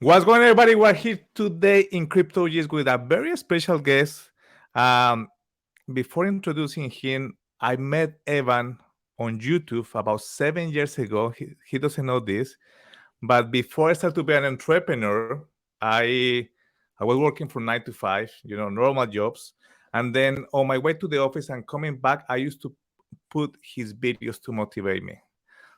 What's going on, everybody? We're here today in Crypto G's with a very special guest. Um, Before introducing him, I met Evan on YouTube about 7 years ago. He doesn't know this, but before I started to be an entrepreneur, I I was working from 9 to 5, normal jobs, and then on my way to the office and coming back, I used to put his videos to motivate me.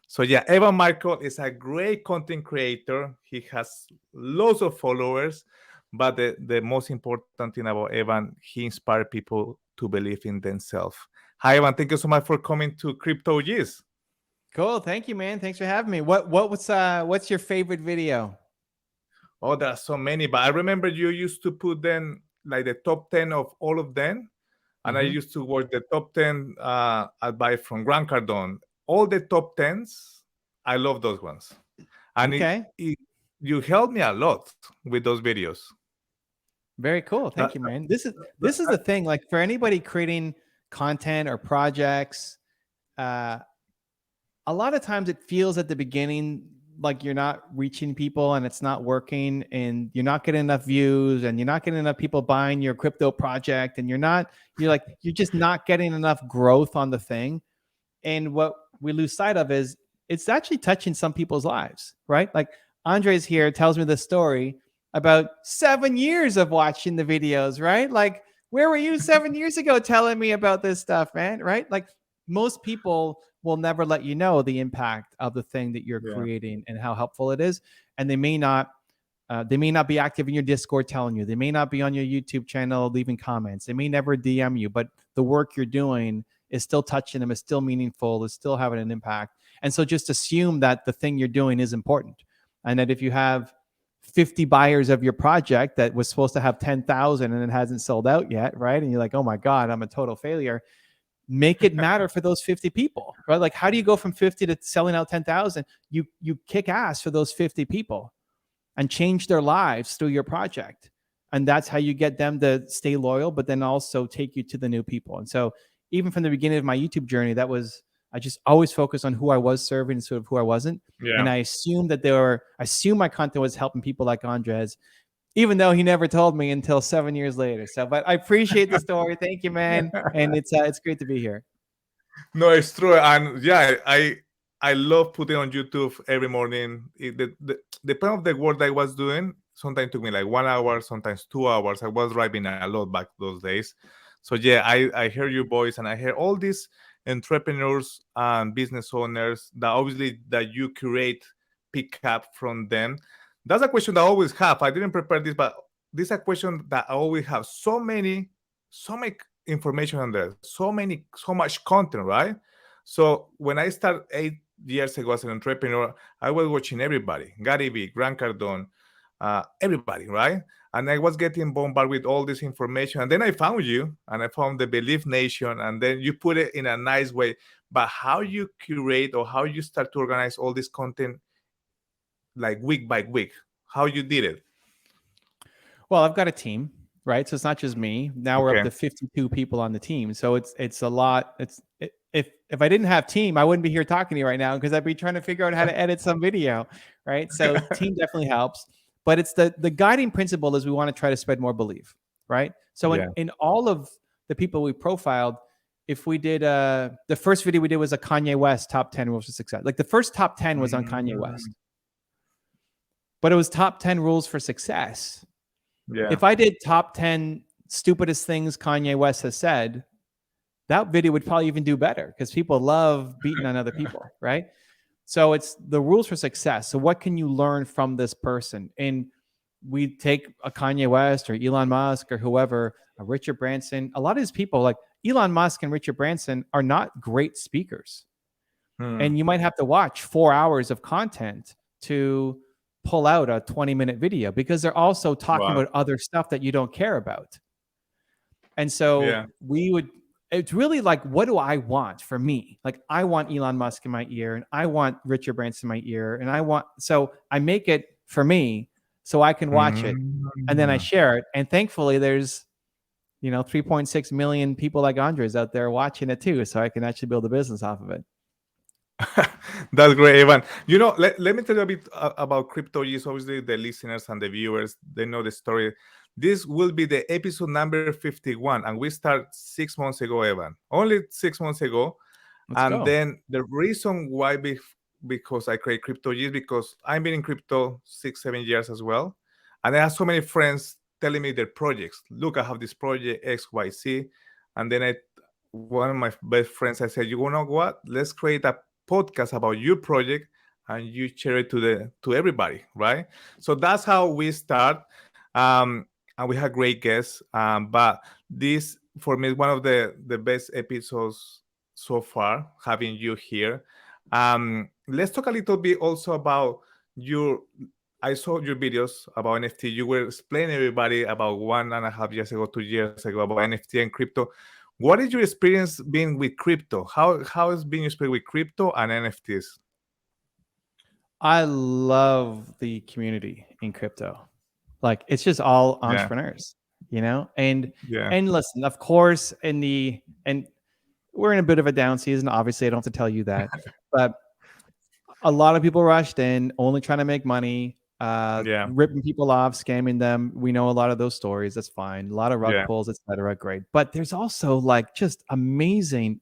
So yeah, Evan Michael is a great content creator. He has lots of followers, but the most important thing about Evan, he inspired people to believe in themselves. Hi, Evan. Thank you so much for coming to Crypto G's. Cool. Thank you, man. Thanks for having me. What's your favorite video? Oh, there are so many, but I remember you used to put them like the top 10 of all of them. And I Mm-hmm. used to watch the top 10 advice from Grant Cardone. All the top 10s, I love those ones. And Okay. you helped me a lot with those videos. Very cool. That, Thank you, man. This is that- the thing. Like for anybody creating content or projects, uh, a lot of times it feels at the beginning like you're not reaching people and it's not working and you're not getting enough views and you're not getting enough people buying your crypto project and you're just not getting enough growth on the thing. And what we lose sight of is it's actually touching some people's lives, right? Like Andres here tells me the story about 7 years of watching the videos, right? Like, where were you 7 years ago telling me about this stuff, man? Right? Like, most people will never let you know the impact of the thing that you're yeah. creating and how helpful it is. And they may not be active in your Discord telling you. They may not be on your YouTube channel leaving comments. They may never DM you, but the work you're doing is still touching them, is still meaningful, is still having an impact. And so just assume that the thing you're doing is important. And that if you have 50 buyers of your project that was supposed to have 10,000 and it hasn't sold out yet, right? And you're like, oh my God, I'm a total failure. Make it matter for those 50 people, right? Like, how do you go from 50 to selling out 10,000? You kick ass for those 50 people and change their lives through your project. And that's how you get them to stay loyal, but then also take you to the new people. And so even from the beginning of my YouTube journey, I just always focused on who I was serving and sort of who I wasn't. Yeah. And I assumed I assumed my content was helping people like Andres, even though he never told me until 7 years later. So, but I appreciate the story. Thank you, man. And it's great to be here. No, it's true. And yeah, I love putting on YouTube every morning. The point of the work I was doing sometimes took me like 1 hour, sometimes 2 hours. I was driving a lot back those days. So yeah, I hear your voice and I hear all these entrepreneurs and business owners that obviously that you create pick up from them. That's a question that I always have. I didn't prepare this, but this is a question that I always have. So many information on there, so much content, right? So when I started 8 years ago as an entrepreneur, I was watching everybody, Gary Vee, Grant Cardone, everybody, right? And I was getting bombarded with all this information. And then I found you and I found the Belief Nation, and then you put it in a nice way. But how you curate or how you start to organize all this content like week by week, how you did it? Well, I've got a team, right? So it's not just me. Now we're up Okay. to 52 people on the team. So it's a lot. If I didn't have team, I wouldn't be here talking to you right now because I'd be trying to figure out how to edit some video, right? So team definitely helps. But it's the guiding principle is we want to try to spread more belief, right? So Yeah. in all of the people we profiled, if we did the first video we did was a Kanye West top 10 rules for success. Like the first top 10 was on Kanye Mm, West, but it was top 10 rules for success. yeah. If I did top 10 stupidest things Kanye West has said, that video would probably even do better because people love beating on other people, right? So it's the rules for success. So what can you learn from this person? And we take a Kanye West or Elon Musk or whoever, a Richard Branson. A lot of these people, like Elon Musk and Richard Branson, are not great speakers. Hmm. And you might have to watch 4 hours of content to pull out a 20-minute video because they're also talking Wow. about other stuff that you don't care about. And so Yeah. it's really like, what do I want for me? Like, I want Elon Musk in my ear and I want Richard Branson in my ear. So I make it for me so I can watch it and then I Mm. share it. And thankfully there's, 3.6 million people like Andres out there watching it too. So I can actually build a business off of it. That's great, Evan. Let me tell you a bit about crypto. Yes, obviously the listeners and the viewers, they know the story. This will be the episode number 51, and we start 6 months ago, Evan. Only 6 months ago. Let's And go. then the reason why, because I create crypto is because I've been in crypto 6, 7 years as well. And I have so many friends telling me their projects. Look, I have this project XYZ. And then one of my best friends, I said, you know what? Let's create a podcast about your project and you share it to everybody, right? So that's how we start. And we had great guests. But this for me is one of the best episodes so far, having you here. Let's talk a little bit also about your. I saw your videos about NFT. You were explaining everybody about 1.5 years ago, 2 years ago about NFT and crypto. What is your experience being with crypto? How has been your experience with crypto and NFTs? I love the community in crypto. Like it's just all Yeah, entrepreneurs, you know? And yeah, and listen, of course, and we're in a bit of a down season. Obviously, I don't have to tell you that. But a lot of people rushed in, only trying to make money, yeah, ripping people off, scamming them. We know a lot of those stories. That's fine. A lot of rug yeah, pulls, etc. Great. But there's also like just amazing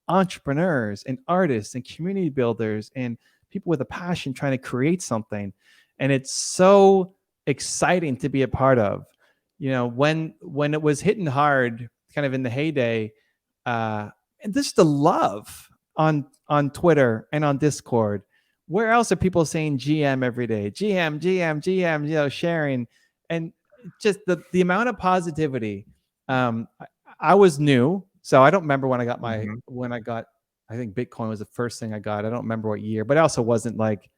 entrepreneurs and artists and community builders and people with a passion trying to create something. And it's so exciting to be a part of. You know, when it was hitting hard, kind of in the heyday, and just the love on Twitter and on Discord. Where else are people saying GM every day? GM, GM, GM, sharing. And just the amount of positivity. I was new, so I don't remember mhm, when I got, I think Bitcoin was the first thing I got. I don't remember what year, but I also wasn't like,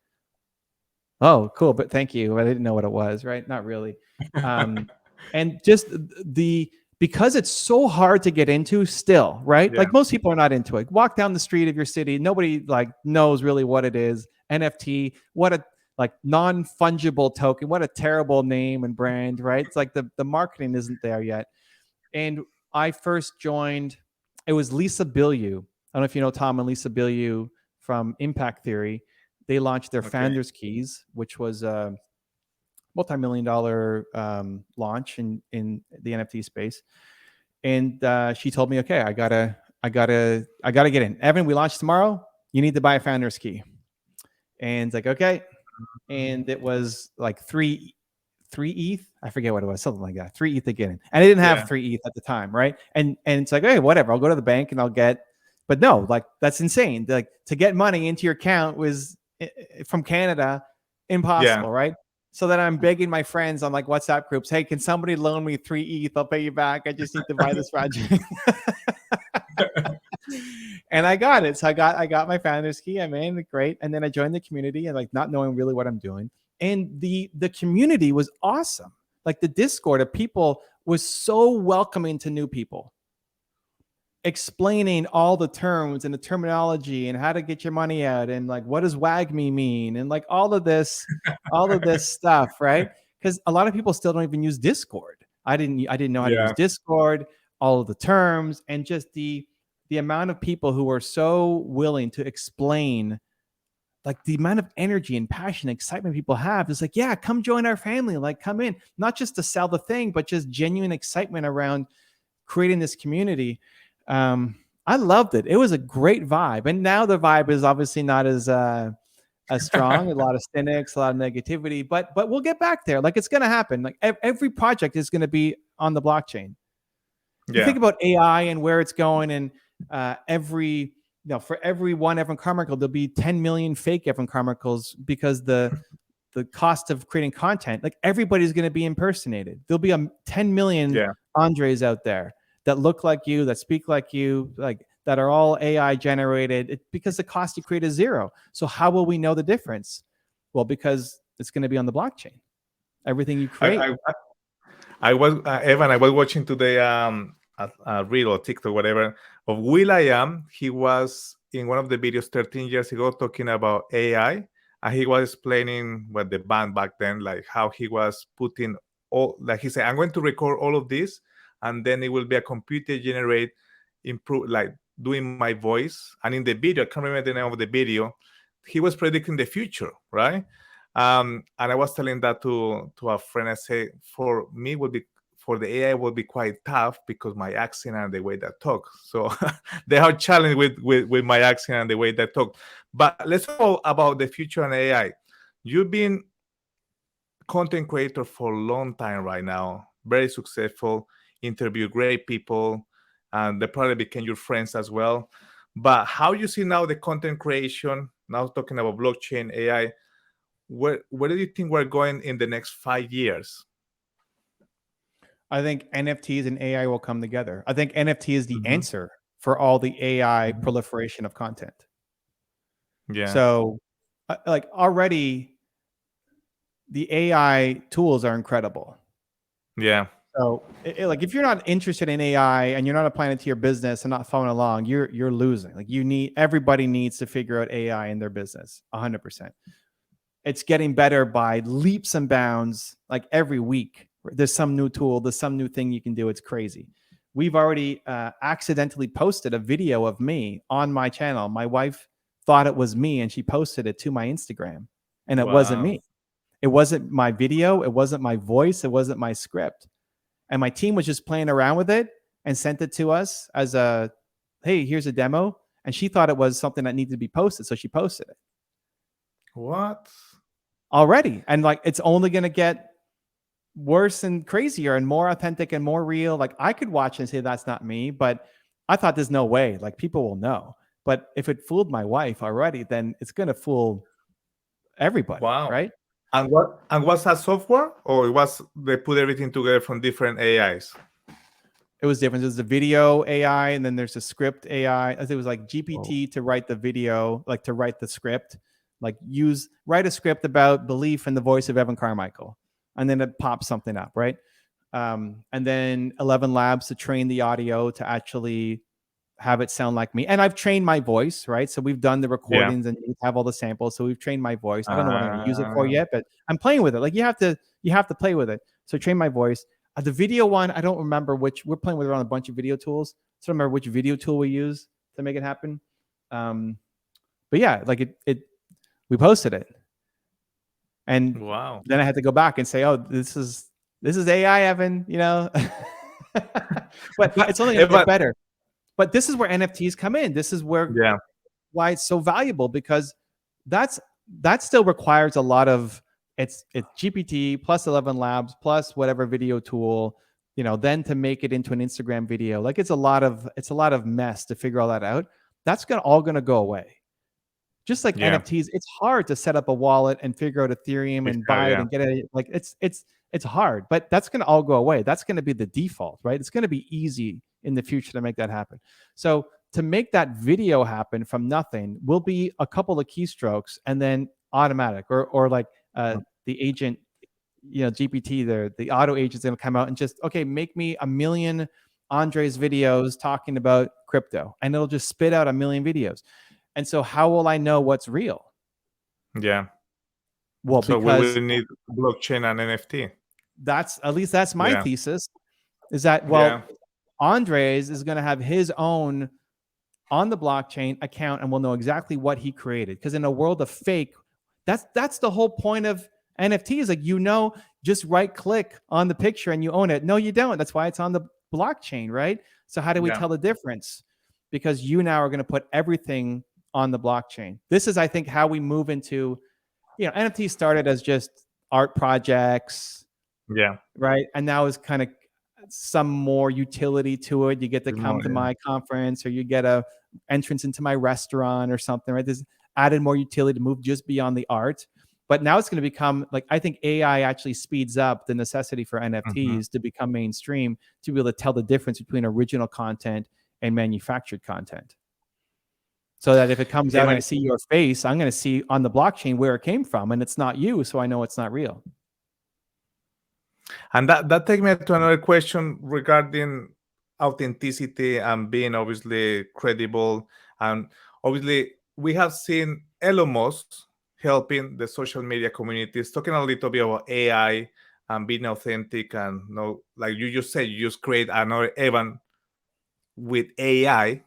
oh, cool, but thank you. I didn't know what it was, right? Not really. And just the because it's so hard to get into still, right? yeah, Like most people are not into it. Walk down the street of your city, nobody like knows really what it is. NFT, what a like non-fungible token, what a terrible name and brand, right? It's like the marketing isn't there yet. And I first joined, it was Lisa Bilyeu. I don't know if you know Tom and Lisa Bilyeu from Impact Theory. They launched their okay, Founders Keys, which was a multi-million-dollar launch in the NFT space. And she told me, okay, I gotta get in. Evan, we launch tomorrow. You need to buy a Founders Key. And it's like, okay. And it was like three ETH. I forget what it was, something like that. 3 ETH to get in. And I didn't have yeah, 3 ETH at the time, right? And it's like, hey, whatever. I'll go to the bank and I'll get. But no, like that's insane. Like to get money into your account was from Canada yeah. impossible, right? So then I'm begging my friends on like WhatsApp groups, hey, can somebody loan me 3 ETH? I'll pay you back. I just need to buy this project. And I got it. So I got my founder's key. I'm in, great. And then I joined the community and like not knowing really what I'm doing. And the community was awesome. Like the Discord of people was so welcoming to new people, explaining all the terms and the terminology and how to get your money out and like what does WAGMI mean and like all of this stuff, right? Because a lot of people still don't even use Discord. I didn't know how to use Yeah, Discord, all of the terms, and just the amount of people who are so willing to explain, like the amount of energy and passion, excitement people have is like, yeah, come join our family, like come in, not just to sell the thing, but just genuine excitement around creating this community. I loved it. It was a great vibe, and now the vibe is obviously not as strong. A lot of cynics, a lot of negativity, but we'll get back there. Like it's going to happen. Like every project is going to be on the blockchain. You yeah, think about AI and where it's going, and for every one Evan Carmichael, there'll be 10 million fake Evan Carmichaels because the cost of creating content, like everybody's going to be impersonated. There'll be 10 million yeah. Andres out there that look like you, that speak like you, like that are all AI generated because the cost to create is zero. So how will we know the difference? Well, because it's going to be on the blockchain. Everything you I, create. I, I was Evan. I was watching today a reel or TikTok, whatever, of Will I Am. He was in one of the videos 13 years ago talking about AI, and he was explaining what the band back then, like how he was putting all, like he said, I'm going to record all of this, and then it will be a computer generate improve like doing my voice, and in the video, I can't remember the name of the video, he was predicting the future, right? And I was telling that to a friend. I say, for me, would be for the AI would be quite tough because my accent and the way that I talk. So they have challenge with my accent and the way that I talk. But let's talk about the future and AI. You've been content creator for a long time right now, very successful, interview great people, and they probably became your friends as well. But how you see now the content creation, now talking about blockchain, AI, where do you think we're going in the next 5 years? I think NFTs and AI will come together. I think NFT is the answer for all the AI proliferation of content. Yeah. So, like already, the AI tools are incredible. Yeah. So, like if you're not interested in AI and you're not applying it to your business and not following along, you're losing. Like everybody needs to figure out AI in their business, 100%. It's getting better by leaps and bounds. Like every week, there's some new tool, there's some new thing you can do. It's crazy. We've already accidentally posted a video of me on my channel. My wife thought it was me and she posted it to my Instagram, and it wasn't me. It wasn't my video. It wasn't my voice. It wasn't my script. And my team was just playing around with it and sent it to us as a, hey, here's a demo. And she thought it was something that needed to be posted. So she posted it. What? Already. And like, it's only going to get worse and crazier and more authentic and more real. Like I could watch and say, that's not me, but I thought there's no way, like people will know. But if it fooled my wife already, then it's going to fool everybody. Wow. Right. And was that software, or they put everything together from different AIs? It was different. There's the video AI, and then there's a script AI. It was like GPT to write the video, like to write the script, like write a script about belief in the voice of Evan Carmichael, and then it pops something up, right? And then 11 Labs to train the audio to actually have it sound like me. And I've trained my voice, right? So we've done the recordings and we have all the samples. So we've trained my voice. I don't know what I'm going to use it for yet, but I'm playing with it. Like you have to play with it. So train my voice. The video one, I don't remember which. We're playing with around a bunch of video tools. So I don't remember which video tool we use to make it happen. But yeah, like we posted it, and wow. Then I had to go back and say, oh, this is AI, Evan. You know, but it's only going to get better. But this is where NFTs come in. This is where why it's so valuable, because that still requires a lot of it's GPT plus 11 Labs plus whatever video tool, you know, then to make it into an Instagram video. Like it's a lot of mess to figure all that out. That's all gonna go away. Just like NFTs, it's hard to set up a wallet and figure out Ethereum and buy it and get it. Like it's hard, but that's gonna all go away. That's gonna be the default, right? It's gonna be easy in the future to make that happen. So to make that video happen from nothing will be a couple of keystrokes and then automatic, or like the agent, you know, GPT, the auto agent's going to come out and just, okay, make me 1 million Andres videos talking about crypto, and it'll just spit out 1 million videos. And so how will I know what's real? Yeah. Well, so because we will need blockchain and NFT. That's my thesis, is that, Andres is going to have his own on the blockchain account, and we'll know exactly what he created. Because in a world of fake, that's the whole point of NFTs. Like, you know, just right click on the picture and you own it. No, you don't. That's why it's on the blockchain, right? So how do we tell the difference? Because you now are going to put everything on the blockchain. This is, I think, how we move into, you know, NFT started as just art projects. Yeah. Right. And now is kind of some more utility to it. You get to come to my conference, or you get a entrance into my restaurant or something, right? There's added more utility to move just beyond the art. But now it's going to become, like, I think AI actually speeds up the necessity for NFTs to become mainstream, to be able to tell the difference between original content and manufactured content. So that if it comes out and I see your face, I'm going to see on the blockchain where it came from, and it's not you, so I know it's not real. And that takes me to another question regarding authenticity and being obviously credible. And obviously, we have seen Elon Musk helping the social media communities, talking a little bit about AI and being authentic. And like you just said, you just create another Evan with AI.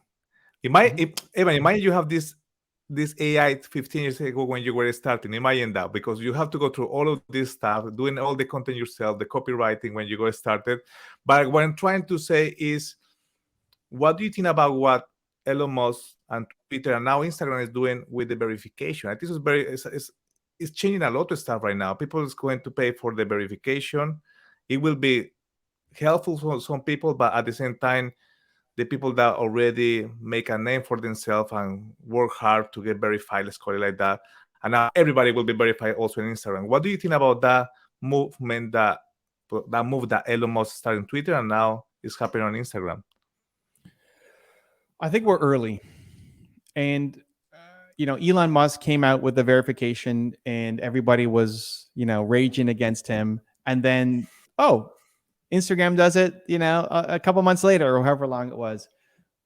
Imagine you have this AI 15 years ago when you were starting. Imagine that, because you have to go through all of this stuff, doing all the content yourself, the copywriting when you go started. But what I'm trying to say is, what do you think about what Elon Musk and Twitter and now Instagram is doing with the verification? I think it's changing a lot of stuff right now. People is going to pay for the verification. It will be helpful for some people, but at the same time, the people that already make a name for themselves and work hard to get verified, let's call it like that, and now everybody will be verified also on Instagram. What do you think about that movement, that move that Elon Musk started on Twitter and now is happening on Instagram? I think we're early. And Elon Musk came out with the verification and everybody was, raging against him. And then, Instagram does it, a couple months later or however long it was.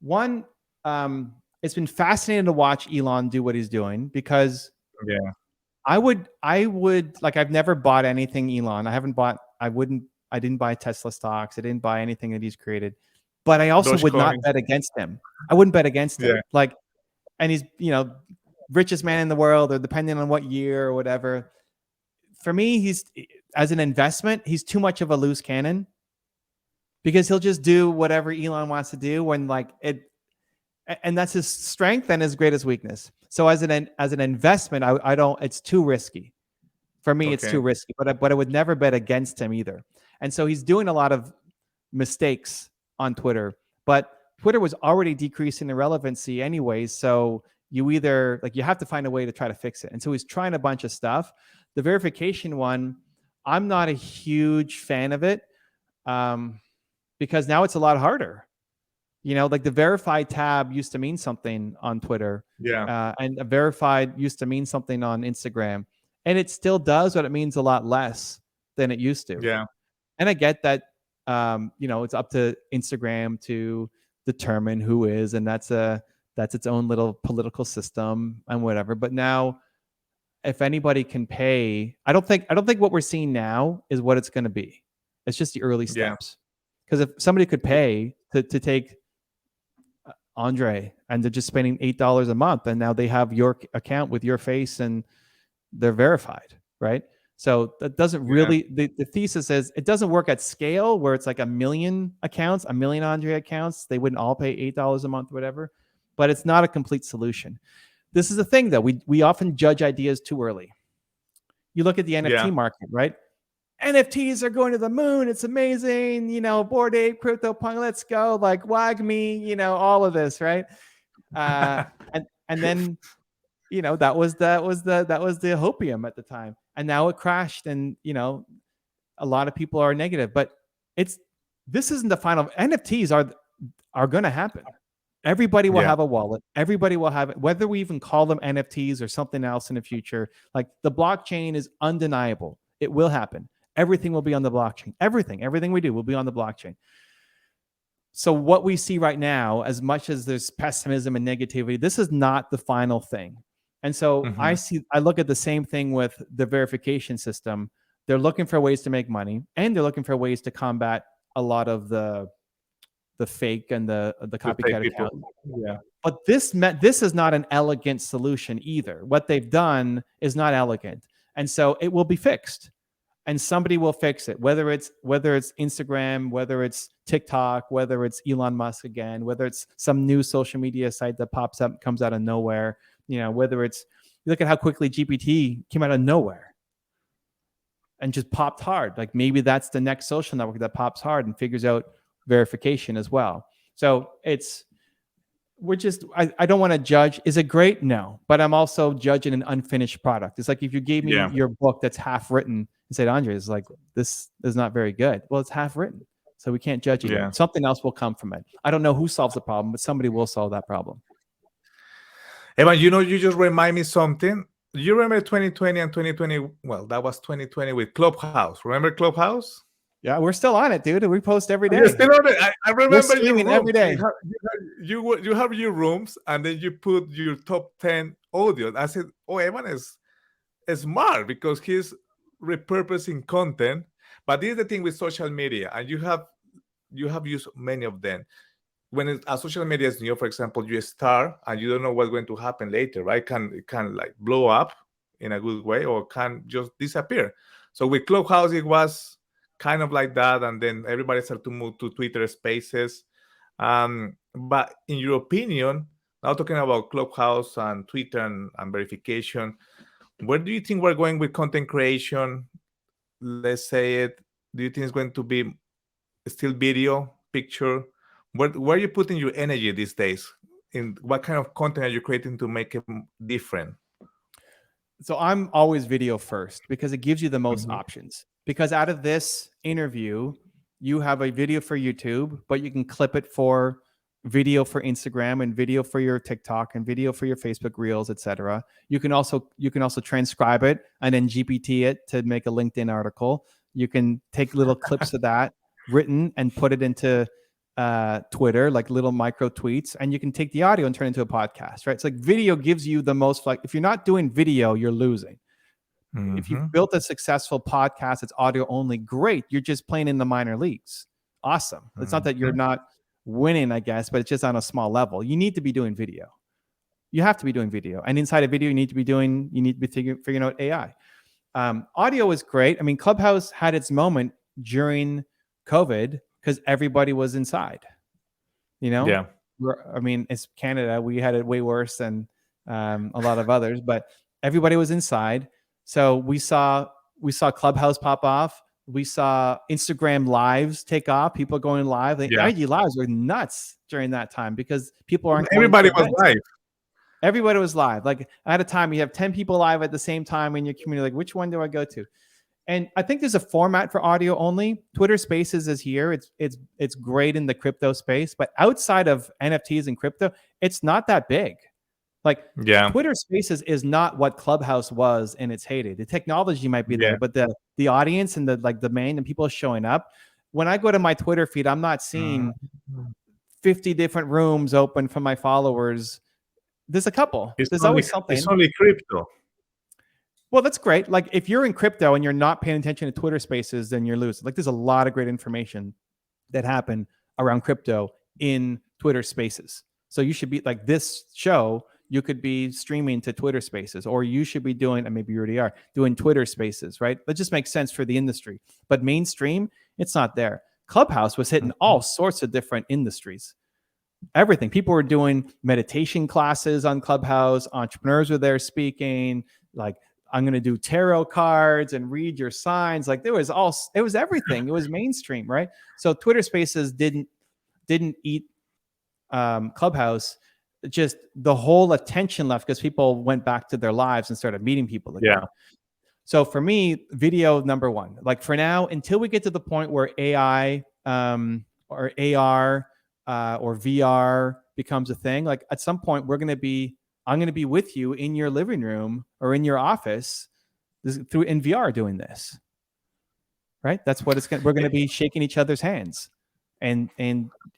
One, it's been fascinating to watch Elon do what he's doing, because I would like, I've never bought anything Elon. I didn't buy Tesla stocks. I didn't buy anything that he's created, but I also would not bet against him. I wouldn't bet against him. Like, and he's, richest man in the world, or depending on what year or whatever. For me, he's, as an investment, he's too much of a loose cannon, because he'll just do whatever Elon wants to do when and that's his strength and his greatest weakness. So as an investment, I don't, it's too risky. For me, it's too risky, but I would never bet against him either. And so he's doing a lot of mistakes on Twitter, but Twitter was already decreasing in relevancy anyways. So you either, like, you have to find a way to try to fix it. And so he's trying a bunch of stuff. The verification one, I'm not a huge fan of it, because now it's a lot harder. Like the verified tab used to mean something on Twitter. And a verified used to mean something on Instagram. And it still does, but it means a lot less than it used to. And I get that, it's up to Instagram to determine who is, and that's its own little political system and whatever. But now, if anybody can pay, I don't think what we're seeing now is what it's going to be. It's just the early steps. Because if somebody could pay to take Andre, and they're just spending $8 a month, and now they have your account with your face and they're verified, right? So that doesn't really, the thesis is it doesn't work at scale where it's like 1 million accounts, 1 million Andre accounts. They wouldn't all pay $8 a month, whatever, but it's not a complete solution. This is the thing, though. We often judge ideas too early. You look at the NFT market, right? NFTs are going to the moon. It's amazing. Bored Ape, CryptoPunk, let's go. Like, WAGMI, all of this, right? And then, that was the hopium at the time. And now it crashed, and a lot of people are negative. But this isn't the final. NFTs are going to happen. Everybody will have a wallet. Everybody will have it, whether we even call them NFTs or something else in the future. Like, the blockchain is undeniable. It will happen. Everything will be on the blockchain. Everything we do will be on the blockchain. So what we see right now, as much as there's pessimism and negativity, this is not the final thing. And so I look at the same thing with the verification system. They're looking for ways to make money, and they're looking for ways to combat a lot of the fake and the copycat account. But this is not an elegant solution either. What they've done is not elegant. And so it will be fixed, and somebody will fix it, whether it's Instagram, whether it's TikTok, whether it's Elon Musk again, whether it's some new social media site that pops up, comes out of nowhere, whether it's, you look at how quickly GPT came out of nowhere and just popped hard. Like, maybe that's the next social network that pops hard and figures out verification as well. So I don't want to judge. Is it great? No. But I'm also judging an unfinished product. It's like if you gave me your book that's half written and said, Andre, is like, this is not very good. Well, it's half written, so we can't judge it. Something else will come from it. I don't know who solves the problem, but somebody will solve that problem. Evan, you just remind me something. You remember 2020 and 2020? Well, that was 2020 with Clubhouse. Remember Clubhouse? Yeah, we're still on it, dude. We post every day. You're still on it. I remember your rooms. Every day. You have your rooms, and then you put your top 10 audio. I said, oh, Evan is smart, because he's repurposing content. But this is the thing with social media, and you have used many of them. when a social media is new, for example, you start and you don't know what's going to happen later, right? It can like blow up in a good way or can just disappear. So with Clubhouse, it was kind of like that, and then everybody started to move to Twitter Spaces. But in your opinion, now talking about Clubhouse and Twitter and verification, where do you think we're going with content creation? Let's say it. Do you think it's going to be still video, picture? Where are you putting your energy these days? In what kind of content are you creating to make it different? So I'm always video first because it gives you the most Mhm. options. Because out of this interview, you have a video for YouTube, but you can clip it for video for Instagram and video for your TikTok and video for your Facebook Reels, etc. You can also transcribe it and then GPT it to make a LinkedIn article. You can take little clips of that written and put it into Twitter, like little micro tweets, and you can take the audio and turn it into a podcast, right? It's like video gives you the most, like if you're not doing video, you're losing. If you've built a successful podcast, it's audio only, great. You're just playing in the minor leagues. Awesome. It's not that you're not winning, I guess, but it's just on a small level. You need to be doing video. You have to be doing video. And inside a video, you need to be figuring out AI. Audio is great. I mean, Clubhouse had its moment during COVID because everybody was inside. You know, Yeah. I mean, it's Canada. We had it way worse than a lot of others, but everybody was inside. So we saw Clubhouse pop off. We saw Instagram lives take off. People going live. The Yeah. IG lives were nuts during that time because people aren't going Everybody to was events. live. Everybody was live. Like at a time, you have 10 people live at the same time in your community. Like, which one do I go to? And I think there's a format for audio only. Twitter Spaces is here. It's great in the crypto space, but outside of NFTs and crypto, it's not that big. Like Twitter Spaces is not what Clubhouse was in its heyday. The technology might be there, but the audience and the domain and people showing up. When I go to my Twitter feed, I'm not seeing 50 different rooms open for my followers. There's a couple. There's always something. It's only crypto. Well, that's great. Like if you're in crypto and you're not paying attention to Twitter Spaces, then you're losing. Like there's a lot of great information that happen around crypto in Twitter Spaces. So you should be like this show, you could be streaming to Twitter Spaces, or you should be doing, and maybe you already are, doing Twitter Spaces, right? That just makes sense for the industry. But mainstream, it's not there. Clubhouse was hitting all sorts of different industries. Everything. People were doing meditation classes on Clubhouse. Entrepreneurs were there speaking. Like, I'm going to do tarot cards and read your signs. Like it was everything. It was mainstream, right? So Twitter Spaces didn't eat Clubhouse. Just the whole attention left because people went back to their lives and started meeting people again. Yeah. So for me, video number one. Like for now, until we get to the point where AI or AR or VR becomes a thing, like at some point I'm going to be with you in your living room or in your office in VR doing this, right? That's what we're going to be shaking each other's hands and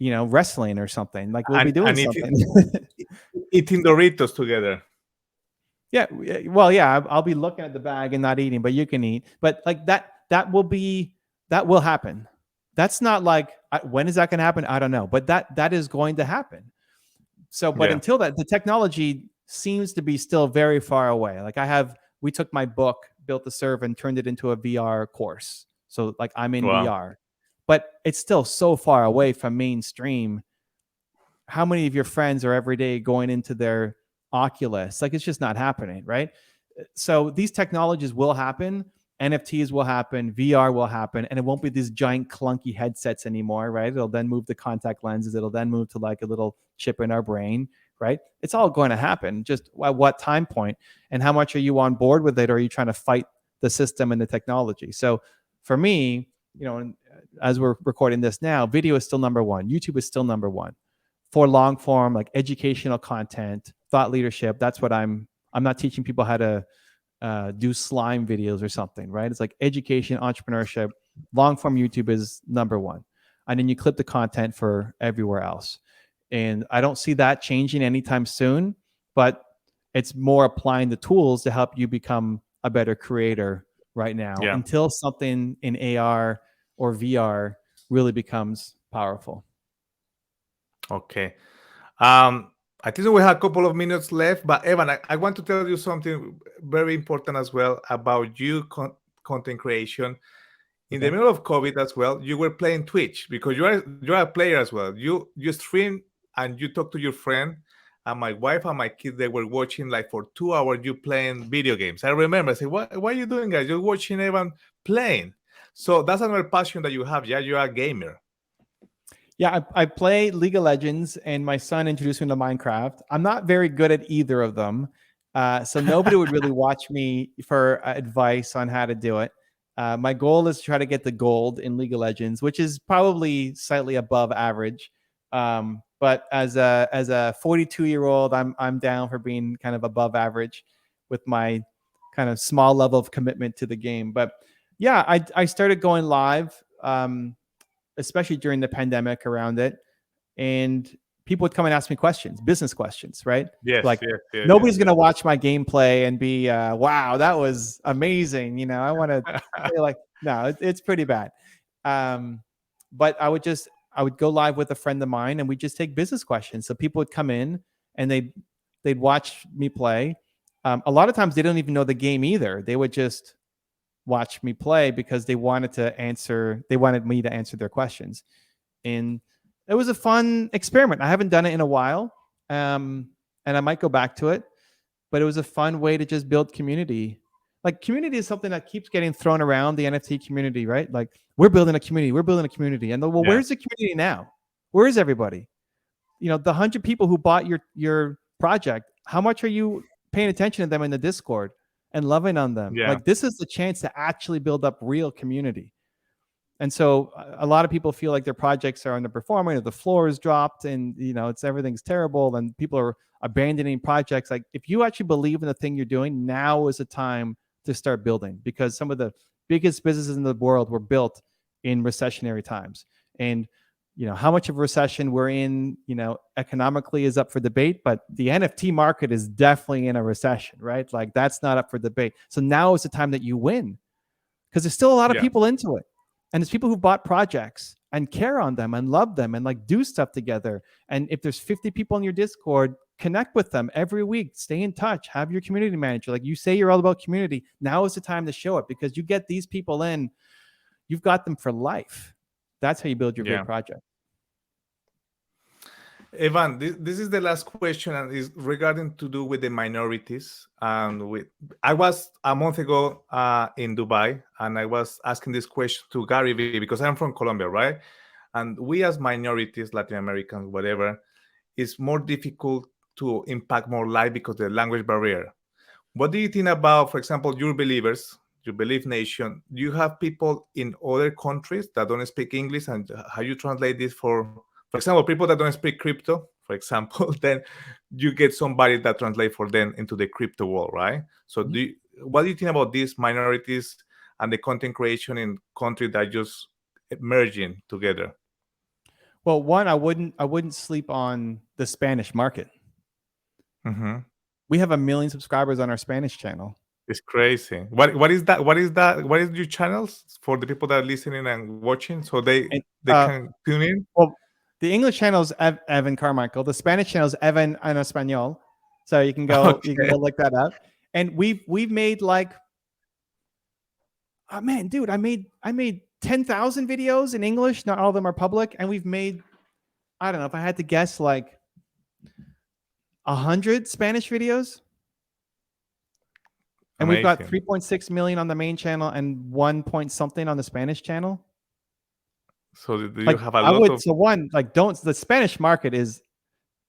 wrestling or something. Like we'll be doing something. Eating Doritos together. Yeah. Well, yeah, I'll be looking at the bag and not eating, but you can eat. But like that will happen. That's not like, when is that going to happen? I don't know. But that is going to happen. So, but until that, the technology seems to be still very far away. Like we took my book, Built to Serve, and turned it into a VR course. So like I'm in VR, but it's still so far away from mainstream. How many of your friends are every day going into their Oculus? Like it's just not happening, right? So these technologies will happen. NFTs will happen, VR will happen, and it won't be these giant clunky headsets anymore, right? It'll then move to contact lenses. It'll then move to like a little chip in our brain, right? It's all going to happen. Just at what time point and how much are you on board with it? Or are you trying to fight the system and the technology? So for me, as we're recording this now, video is still number one. YouTube is still number one. For long form, like educational content, thought leadership, that's what I'm not teaching people how to do slime videos or something, right? It's like education, entrepreneurship, long form YouTube is number one. And then you clip the content for everywhere else. And I don't see that changing anytime soon, but it's more applying the tools to help you become a better creator right now until something in AR or VR really becomes powerful. Okay. I think we have a couple of minutes left, but Evan, I want to tell you something very important as well about you content creation. In the Okay. middle of COVID as well, you were playing Twitch because you're a player as well. You stream and you talk to your friend. And my wife and my kids, they were watching like for 2 hours you playing video games. I remember. I said, "What are you doing, guys? You're watching Evan playing." So that's another passion that you have. Yeah, you're a gamer. Yeah, I play League of Legends, and my son introduced me to Minecraft. I'm not very good at either of them, so nobody would really watch me for advice on how to do it. My goal is to try to get the gold in League of Legends, which is probably slightly above average. But as a 42-year-old, I'm down for being kind of above average with my kind of small level of commitment to the game. But yeah, I started going live. Especially during the pandemic around it. And people would come and ask me questions, business questions, right? Yes, Like yes, yes, nobody's yes, going to watch my gameplay and be, wow, that was amazing. I want to yes. say like, no, it's pretty bad. Um, but I would go live with a friend of mine and we just take business questions. So people would come in and they'd watch me play. A lot of times they don't even know the game either. They would just watch me play because they wanted me to answer their questions. And it was a fun experiment. I haven't done it in a while. And I might go back to it, but it was a fun way to just build community. Like community is something that keeps getting thrown around the NFT community, right? Like we're building a community. And well, Yeah, where's the community now? Where is everybody? The 100 people who bought your project, how much are you paying attention to them in the Discord and loving on them? yeah, Like this is the chance to actually build up real community. And so a lot of people feel like their projects are underperforming or the floor is dropped and everything's terrible and people are abandoning projects. Like if you actually believe in the thing you're doing, now is the time to start building, because some of the biggest businesses in the world were built in recessionary times. And how much of a recession we're in, economically is up for debate, but the NFT market is definitely in a recession, right? Like that's not up for debate. So now is the time that you win, because there's still a lot of yeah. people into it. And it's people who bought projects and care on them and love them and like do stuff together. And if there's 50 people in your Discord, connect with them every week, stay in touch, have your community manager. Like you say, you're all about community. Now is the time to show it, because you get these people in, you've got them for life. That's how you build your Yeah. great project. Evan, this is the last question, and is regarding to do with the minorities. I was a month ago in Dubai, and I was asking this question to Gary V because I'm from Colombia, right? And we as minorities, Latin Americans, whatever, it's more difficult to impact more life because of the language barrier. What do you think about, for example, your believers, your belief nation? Do you have people in other countries that don't speak English, and how you translate this for example, people that don't speak crypto, for example, then you get somebody that translate for them into the crypto world, right? So what do you think about these minorities and the content creation in countries that just merging together? Well, one, I wouldn't sleep on the Spanish market. Hmm. We have 1 million subscribers on our Spanish channel. It's crazy. What is that? What is that? What is your channels for the people that are listening and watching, so And they can tune in? well, the English channel is Evan Carmichael. The Spanish channel is Evan en Español. So you can go Okay, look that up. And we've made like, oh man, dude, I made 10,000 videos in English. Not all of them are public, and we've made, I don't know, if I had to guess, like 100 Spanish videos. And we've got amazing. 3.6 million on the main channel and 1 point something on the Spanish channel. So do you Like have a lot of? the Spanish market is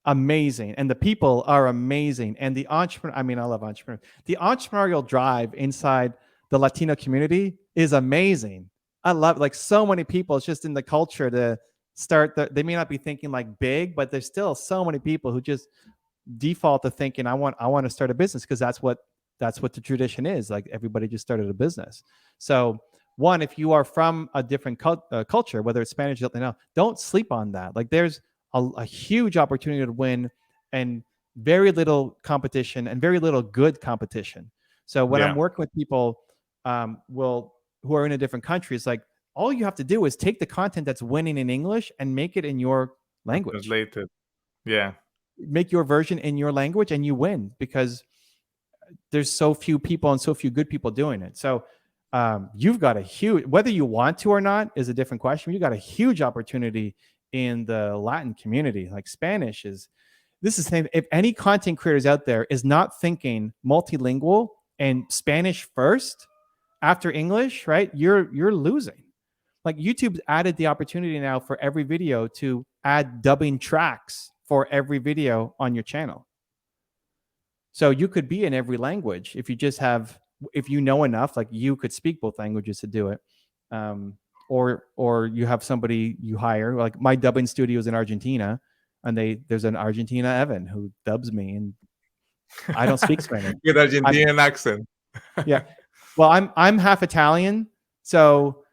amazing, and the people are amazing, and the entrepreneur, I mean, I love entrepreneurs. The entrepreneurial drive inside the Latino community is amazing. I love, like, so many people. It's just in the culture to start they may not be thinking like big, but there's still so many people who just default to thinking I want to start a business, because that's what the tradition is. Like everybody just started a business. So one, if you are from a different culture, whether it's Spanish or Latino, don't sleep on that. Like there's a huge opportunity to win, and very little competition and very little good competition. So when I'm Yeah, working with people who are in a different country, it's like all you have to do is take the content that's winning in English and make it in your language. Translated. Yeah. Make your version in your language and you win, because there's so few people and so few good people doing it. So you've got a huge, whether you want to or not is a different question. You've got a huge opportunity in the Latin community. Like Spanish is, this is the same. If any content creators out there is not thinking multilingual and Spanish first after English, right? You're losing. Like YouTube's added the opportunity now for every video to add dubbing tracks for every video on your channel. So you could be in every language if you just have, if you know enough, like you could speak both languages to do it. Or you have somebody you hire, like my dubbing studio is in Argentina, and there's an Argentina Evan who dubs me, and I don't speak Spanish. With Argentinian accent. Yeah. Well, I'm half Italian, so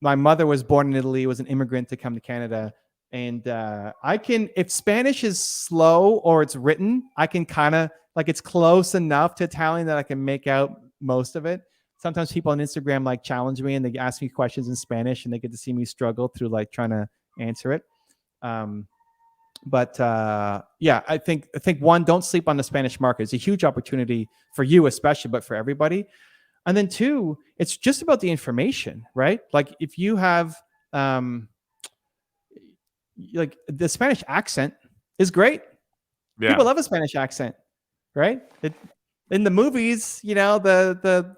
my mother was born in Italy, was an immigrant to come to Canada. And I can, if Spanish is slow or it's written, I can kind of, like, it's close enough to Italian that I can make out most of it. Sometimes people on Instagram like challenge me and they ask me questions in Spanish and they get to see me struggle through like trying to answer it. But yeah, I think one, don't sleep on the Spanish market. It's a huge opportunity for you, especially, but for everybody. And then two, it's just about the information, right? Like if you have, like the Spanish accent is great. Yeah. People love a Spanish accent, right? In the movies, you know, the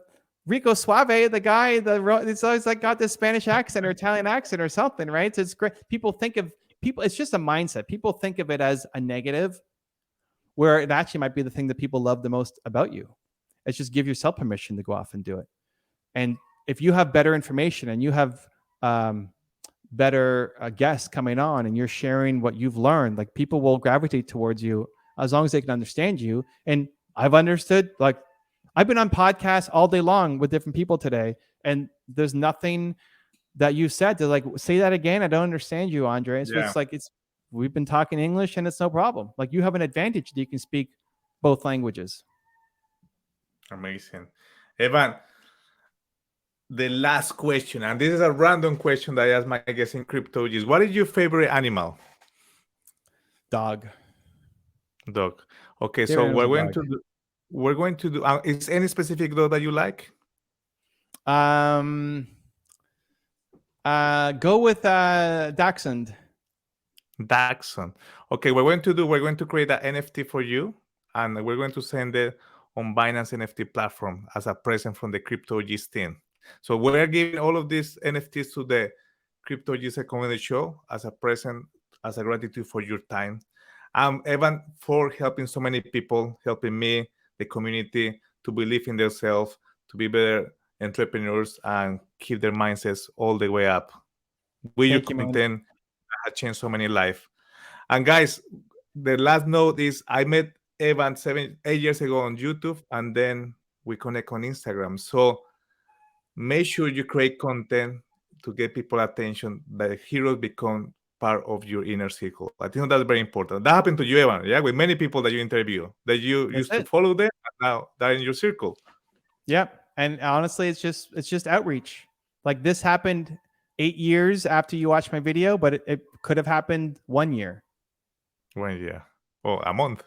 Rico Suave, the guy, it's always like got this Spanish accent or Italian accent or something, right? So it's great. People think of people, it's just a mindset. People think of it as a negative, where it actually might be the thing that people love the most about you. It's just give yourself permission to go off and do it. And if you have better information and you have better guests coming on and you're sharing what you've learned, like people will gravitate towards you as long as they can understand you. And I've understood, like I've been on podcasts all day long with different people today, and there's nothing that you said to like, say that again. I don't understand you, Andre. So it's like, we've been talking English and it's no problem. Like you have an advantage that you can speak both languages. Amazing. Evan, the last question, and this is a random question that I ask my guests in Crypto-G's. What is your favorite animal? Dog. Okay, so we're going to do. Is any specific dog that you like? Go with Dachshund. Dachshund. Okay, we're going to create an NFT for you, and we're going to send it on Binance NFT platform as a present from the Crypto-G's team. So we're giving all of these NFTs to the Crypto-G's community show as a present, as a gratitude for your time. Evan, for helping so many people, helping me, the community, to believe in themselves, to be better entrepreneurs and keep their mindsets all the way up. With your content, has changed so many lives. And guys, the last note is I met Evan 8 years ago on YouTube, and then we connect on Instagram. So make sure you create content to get people attention, that heroes become part of your inner circle. I think that's very important. That happened to you, Evan, yeah, with many people that you interview, that you used to follow them, and now they're in your circle. Yeah, and honestly, it's just outreach. Like this happened 8 years after you watched my video, but it could have happened 1 year. 1 year. Oh, a month.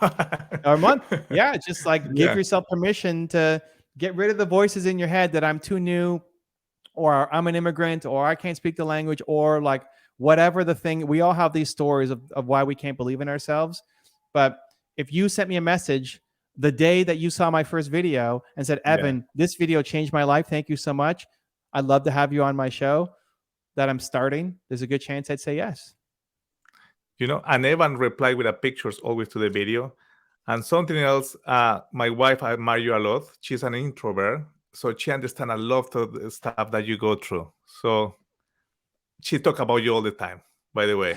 Or a month. Yeah, just like give yourself permission to get rid of the voices in your head that I'm too new, or I'm an immigrant, or I can't speak the language, or like whatever the thing. We all have these stories of why we can't believe in ourselves. But if you sent me a message the day that you saw my first video and said, Evan, this video changed my life, thank you so much, I'd love to have you on my show that I'm starting, there's a good chance I'd say yes. You know, and Evan replied with the pictures always to the video. And something else, my wife, I admire you a lot. She's an introvert, so she understands a lot of the stuff that you go through. So she talks about you all the time, by the way.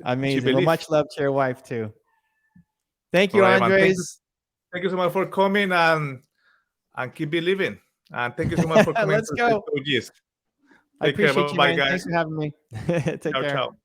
Amazing. Well, much love to your wife, too. Thank you, right, Andres. Thank you so much for coming, and keep believing. And thank you so much for coming. Let's go. Yes. I appreciate you, man. Thanks for having me. Take care. Ciao.